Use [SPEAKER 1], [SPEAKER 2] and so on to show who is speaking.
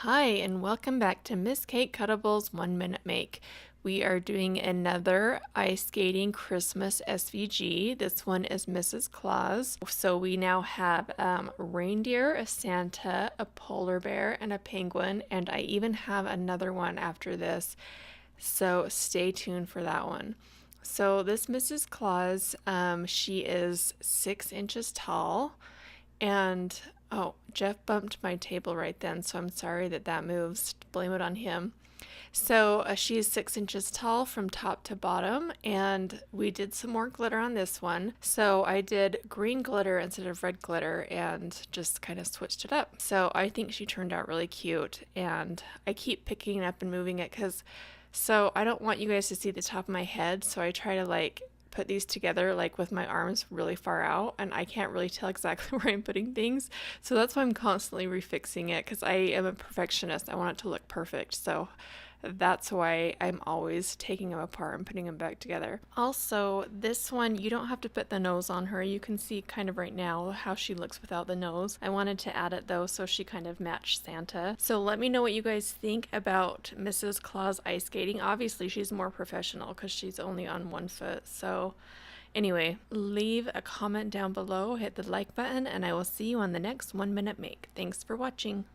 [SPEAKER 1] Hi, and welcome back to Miss Kate Cuttable's 1 Minute Make. We are doing another ice skating Christmas SVG. This one is Mrs. Claus. So we now have a reindeer, a Santa, a polar bear, and a penguin, and I even have another one after this. So stay tuned for that one. So this Mrs. Claus, she is 6 inches tall. And oh, Jeff bumped my table right then, so I'm sorry that that moves. Blame it on him. So she's 6 inches tall from top to bottom, and we did some more glitter on this one. So I did green glitter instead of red glitter and just kind of switched it up. So I think she turned out really cute, and I keep picking it up and moving it so I don't want you guys to see the top of my head, so I try to put these together with my arms really far out, and I can't really tell exactly where I'm putting things, so that's why I'm constantly refixing it, because I am a perfectionist. I want it to look perfect, so that's why I'm always taking them apart and putting them back together. Also, this one, you don't have to put the nose on her. You can see kind of right now how she looks without the nose. I wanted to add it though, so she kind of matched Santa. So let me know what you guys think about Mrs. Claus ice skating. Obviously she's more professional because she's only on one foot. So anyway, leave a comment down below, hit the like button, and I will see you on the next 1 Minute Make. Thanks for watching.